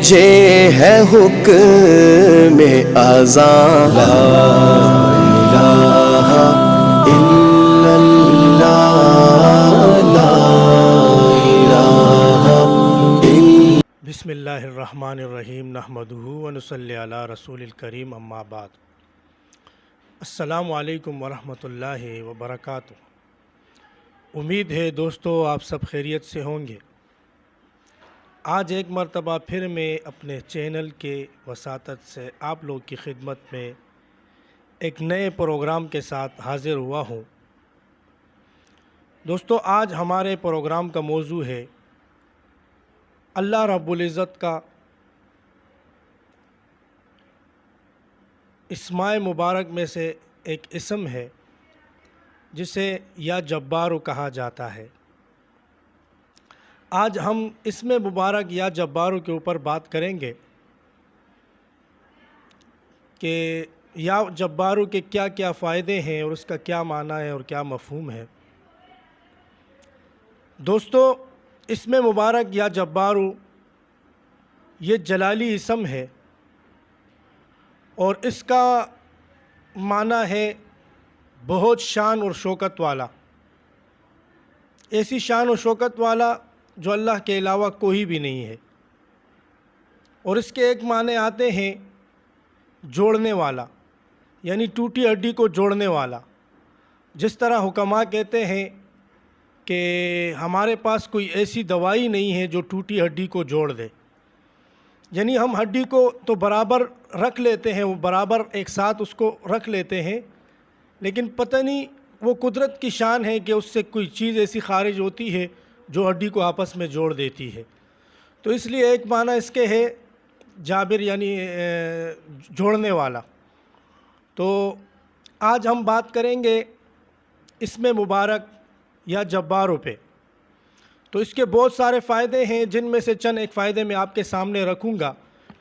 مجھے ہے حکم اذان لا الہ الا اللہ لا الہ الا۔ بسم اللہ الرحمن الرحیم نحمدہ ونصلی علی رسول الکریم اما بعد۔ السلام علیکم ورحمۃ اللہ وبرکاتہ۔ امید ہے دوستو آپ سب خیریت سے ہوں گے۔ آج ایک مرتبہ پھر میں اپنے چینل کے وساطت سے آپ لوگ کی خدمت میں ایک نئے پروگرام کے ساتھ حاضر ہوا ہوں۔ دوستو آج ہمارے پروگرام کا موضوع ہے اللہ رب العزت کا اسماء مبارک میں سے ایک اسم ہے جسے یا جبارو کہا جاتا ہے۔ آج ہم اسم مبارک یا جبارو کے اوپر بات کریں گے کہ یا جبارو کے کیا کیا فائدے ہیں اور اس کا کیا معنی ہے اور کیا مفہوم ہے۔ دوستو اسم مبارک یا جبارو یہ جلالی اسم ہے اور اس کا معنی ہے بہت شان اور شوکت والا، ایسی شان و شوکت والا جو اللہ کے علاوہ کوئی بھی نہیں ہے۔ اور اس کے ایک معنی آتے ہیں جوڑنے والا، یعنی ٹوٹی ہڈی کو جوڑنے والا۔ جس طرح حکماء کہتے ہیں کہ ہمارے پاس کوئی ایسی دوائی نہیں ہے جو ٹوٹی ہڈی کو جوڑ دے، یعنی ہم ہڈی کو تو برابر رکھ لیتے ہیں، وہ برابر ایک ساتھ اس کو رکھ لیتے ہیں، لیکن پتہ نہیں وہ قدرت کی شان ہے کہ اس سے کوئی چیز ایسی خارج ہوتی ہے جو ہڈی کو آپس میں جوڑ دیتی ہے۔ تو اس لیے ایک معنی اس کے ہے جابر، یعنی جوڑنے والا۔ تو آج ہم بات کریں گے اسم مبارک یا جبارو پہ۔ تو اس کے بہت سارے فائدے ہیں، جن میں سے چند ایک فائدے میں آپ کے سامنے رکھوں گا۔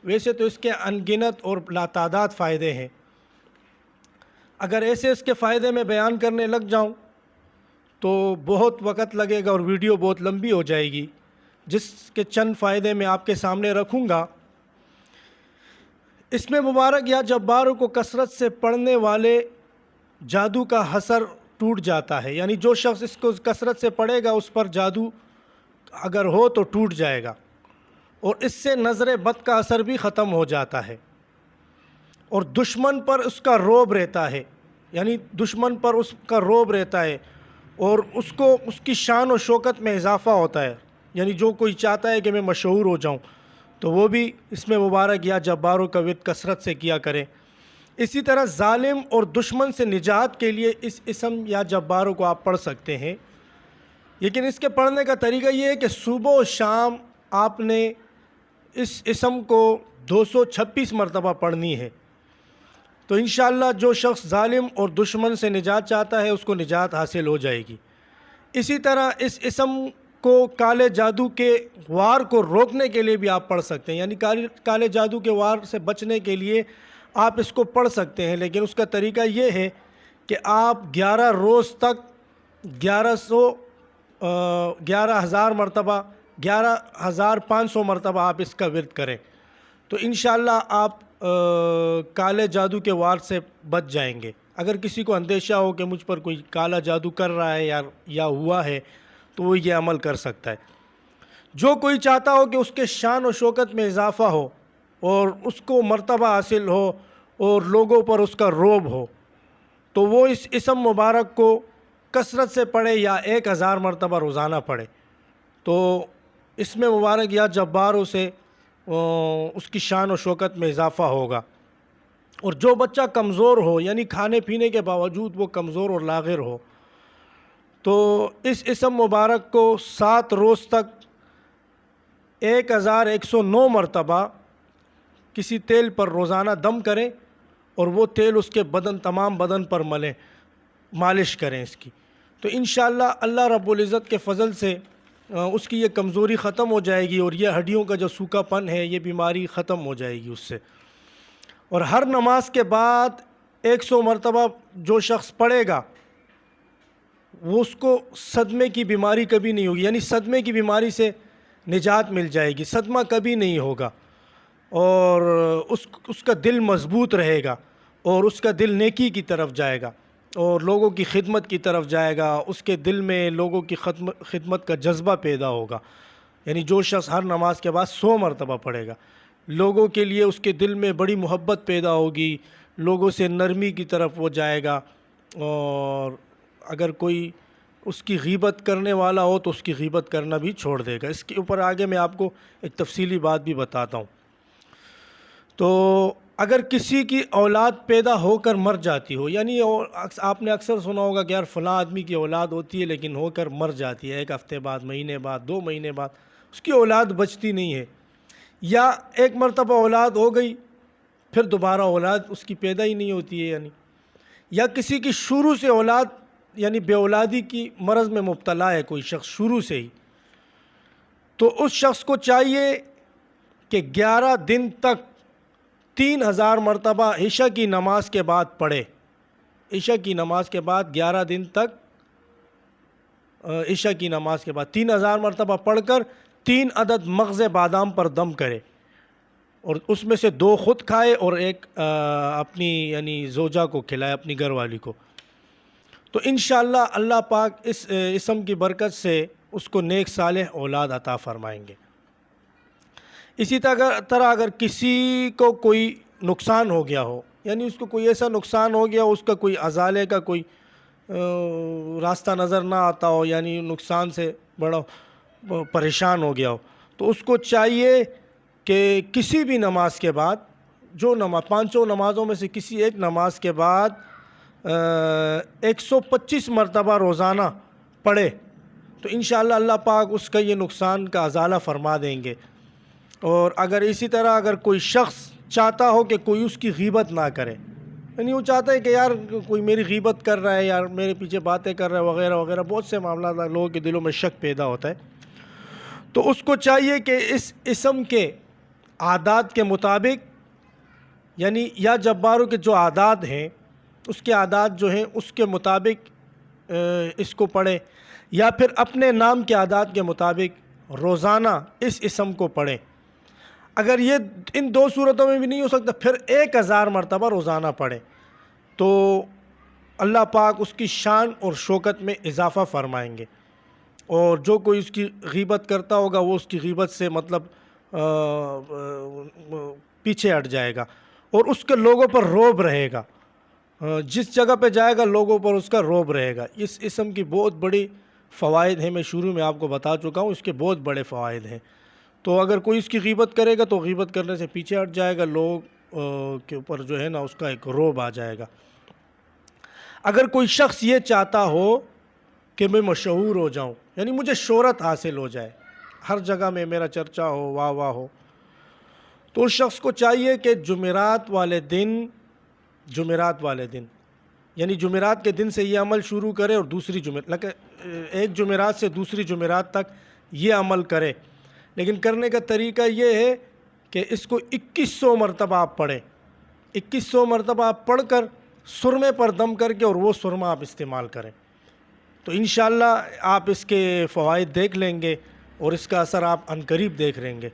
ویسے تو اس کے انگنت اور لاتعداد فائدے ہیں۔ اگر ایسے اس کے فائدے میں بیان کرنے لگ جاؤں تو بہت وقت لگے گا اور ویڈیو بہت لمبی ہو جائے گی، جس کے چند فائدے میں آپ کے سامنے رکھوں گا۔ اسم مبارک یا جبارو کو کثرت سے پڑھنے والے جادو کا اثر ٹوٹ جاتا ہے، یعنی جو شخص اس کو کثرت سے پڑھے گا اس پر جادو اگر ہو تو ٹوٹ جائے گا، اور اس سے نظر بد کا اثر بھی ختم ہو جاتا ہے، اور دشمن پر اس کا رعب رہتا ہے، یعنی دشمن پر اس کا رعب رہتا ہے، اور اس کو اس کی شان و شوکت میں اضافہ ہوتا ہے، یعنی جو کوئی چاہتا ہے کہ میں مشہور ہو جاؤں تو وہ بھی اسم مبارک یا جبارو کا ورد کثرت سے کیا کریں۔ اسی طرح ظالم اور دشمن سے نجات کے لیے اس اسم یا جبارو کو آپ پڑھ سکتے ہیں، لیکن اس کے پڑھنے کا طریقہ یہ ہے کہ صبح و شام آپ نے اس اسم کو 226 مرتبہ پڑھنی ہے۔ تو انشاءاللہ جو شخص ظالم اور دشمن سے نجات چاہتا ہے اس کو نجات حاصل ہو جائے گی۔ اسی طرح اس اسم کو کالے جادو کے وار کو روکنے کے لیے بھی آپ پڑھ سکتے ہیں، یعنی کالے جادو کے وار سے بچنے کے لیے آپ اس کو پڑھ سکتے ہیں، لیکن اس کا طریقہ یہ ہے کہ آپ 11 روز تک 11,000 مرتبہ 11,500 مرتبہ آپ اس کا ورد کریں، تو انشاءاللہ آپ کالے جادو کے وار سے بچ جائیں گے۔ اگر کسی کو اندیشہ ہو کہ مجھ پر کوئی کالا جادو کر رہا ہے یا ہوا ہے تو وہ یہ عمل کر سکتا ہے۔ جو کوئی چاہتا ہو کہ اس کے شان و شوکت میں اضافہ ہو اور اس کو مرتبہ حاصل ہو اور لوگوں پر اس کا رعب ہو، تو وہ اس اسم مبارک کو کثرت سے پڑھے یا 1,000 مرتبہ روزانہ پڑھے، تو اسم مبارک یا جبارو سے اس کی شان و شوکت میں اضافہ ہوگا۔ اور جو بچہ کمزور ہو، یعنی کھانے پینے کے باوجود وہ کمزور اور لاغر ہو، تو اس اسم مبارک کو 7 روز تک 1,109 مرتبہ کسی تیل پر روزانہ دم کریں اور وہ تیل اس کے تمام بدن پر ملیں، مالش کریں اس کی، تو انشاءاللہ اللہ رب العزت کے فضل سے اس کی یہ کمزوری ختم ہو جائے گی، اور یہ ہڈیوں کا جو سوکھا پن ہے یہ بیماری ختم ہو جائے گی اس سے۔ اور ہر نماز کے بعد 100 مرتبہ جو شخص پڑھے گا وہ اس کو صدمے کی بیماری کبھی نہیں ہوگی، یعنی صدمے کی بیماری سے نجات مل جائے گی، صدمہ کبھی نہیں ہوگا۔ اور اس کا دل مضبوط رہے گا اور اس کا دل نیکی کی طرف جائے گا اور لوگوں کی خدمت کی طرف جائے گا، اس کے دل میں لوگوں کی خدمت کا جذبہ پیدا ہوگا. یعنی جو شخص ہر نماز کے بعد 100 مرتبہ پڑھے گا، لوگوں کے لیے اس کے دل میں بڑی محبت پیدا ہوگی، لوگوں سے نرمی کی طرف وہ جائے گا. اور اگر کوئی اس کی غیبت کرنے والا ہو تو اس کی غیبت کرنا بھی چھوڑ دے گا. اس کے اوپر آگے میں آپ کو ایک تفصیلی بات بھی بتاتا ہوں. تو اگر کسی کی اولاد پیدا ہو کر مر جاتی ہو، یعنی آپ نے اکثر سنا ہوگا کہ یار فلاں آدمی کی اولاد ہوتی ہے لیکن ہو کر مر جاتی ہے، 1 ہفتے بعد، مہینے بعد، 2 مہینے بعد اس کی اولاد بچتی نہیں ہے، یا ایک مرتبہ اولاد ہو گئی پھر دوبارہ اولاد اس کی پیدا ہی نہیں ہوتی ہے، یعنی یا کسی کی شروع سے اولاد یعنی بے اولادی کی مرض میں مبتلا ہے کوئی شخص شروع سے ہی، تو اس شخص کو چاہیے کہ 11 دن تک 3000 مرتبہ عشاء کی نماز کے بعد پڑھے. عشاء کی نماز کے بعد 11 دن تک عشاء کی نماز کے بعد 3000 مرتبہ پڑھ کر 3 عدد مغز بادام پر دم کرے اور اس میں سے 2 خود کھائے اور 1 اپنی یعنی زوجہ کو کھلائے، اپنی گھر والی کو. تو انشاءاللہ اللہ پاک اس اسم کی برکت سے اس کو نیک صالح اولاد عطا فرمائیں گے. اسی طرح اگر کسی کو کوئی نقصان ہو گیا ہو، یعنی اس کو کوئی ایسا نقصان ہو گیا، اس کا کوئی ازالے کا کوئی راستہ نظر نہ آتا ہو، یعنی نقصان سے بڑا پریشان ہو گیا ہو، تو اس کو چاہیے کہ کسی بھی نماز کے بعد، جو نماز 5 نمازوں میں سے کسی ایک نماز کے بعد 125 مرتبہ روزانہ پڑھے تو انشاءاللہ اللہ پاک اس کا یہ نقصان کا ازالہ فرما دیں گے. اور اگر اسی طرح اگر کوئی شخص چاہتا ہو کہ کوئی اس کی غیبت نہ کرے، یعنی وہ چاہتا ہے کہ یار کوئی میری غیبت کر رہا ہے، یار میرے پیچھے باتیں کر رہا ہے وغیرہ وغیرہ، بہت سے معاملات لوگوں کے دلوں میں شک پیدا ہوتا ہے، تو اس کو چاہیے کہ اس اسم کے عادات کے مطابق، یعنی یا جباروں کے جو عادات ہیں اس کے عادات جو ہیں اس کے مطابق اس کو پڑھیں، یا پھر اپنے نام کے عادات کے مطابق روزانہ اس اسم کو پڑھیں. اگر یہ ان 2 صورتوں میں بھی نہیں ہو سکتا پھر 1000 مرتبہ روزانہ پڑھیں تو اللہ پاک اس کی شان اور شوکت میں اضافہ فرمائیں گے. اور جو کوئی اس کی غیبت کرتا ہوگا وہ اس کی غیبت سے مطلب پیچھے ہٹ جائے گا اور اس کے لوگوں پر رعب رہے گا، جس جگہ پہ جائے گا لوگوں پر اس کا رعب رہے گا. اس اسم کی بہت بڑی فوائد ہیں، میں شروع میں آپ کو بتا چکا ہوں، اس کے بہت بڑے فوائد ہیں. تو اگر کوئی اس کی غیبت کرے گا تو غیبت کرنے سے پیچھے ہٹ جائے گا، لوگ کے اوپر جو ہے نا اس کا ایک رعب آ جائے گا. اگر کوئی شخص یہ چاہتا ہو کہ میں مشہور ہو جاؤں، یعنی مجھے شہرت حاصل ہو جائے، ہر جگہ میں میرا چرچا ہو، واہ واہ ہو، تو اس شخص کو چاہیے کہ جمعرات والے دن یعنی جمعرات کے دن سے یہ عمل شروع کرے اور ایک جمعرات سے دوسری جمعرات تک یہ عمل کرے. لیکن کرنے کا طریقہ یہ ہے کہ اس کو 2100 مرتبہ آپ پڑھیں، 2100 مرتبہ آپ پڑھ کر سرمے پر دم کر کے اور وہ سرما آپ استعمال کریں تو انشاءاللہ آپ اس کے فوائد دیکھ لیں گے اور اس کا اثر آپ عنقریب دیکھ لیں گے.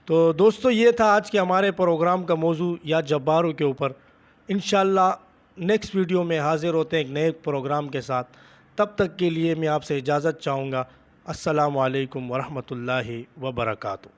تو دوستو یہ تھا آج کے ہمارے پروگرام کا موضوع یا جباروں کے اوپر. انشاءاللہ نیکسٹ ویڈیو میں حاضر ہوتے ہیں ایک نئے پروگرام کے ساتھ. تب تک کے لیے میں آپ سے اجازت چاہوں گا. السلام علیکم ورحمۃ اللہ وبرکاتہ.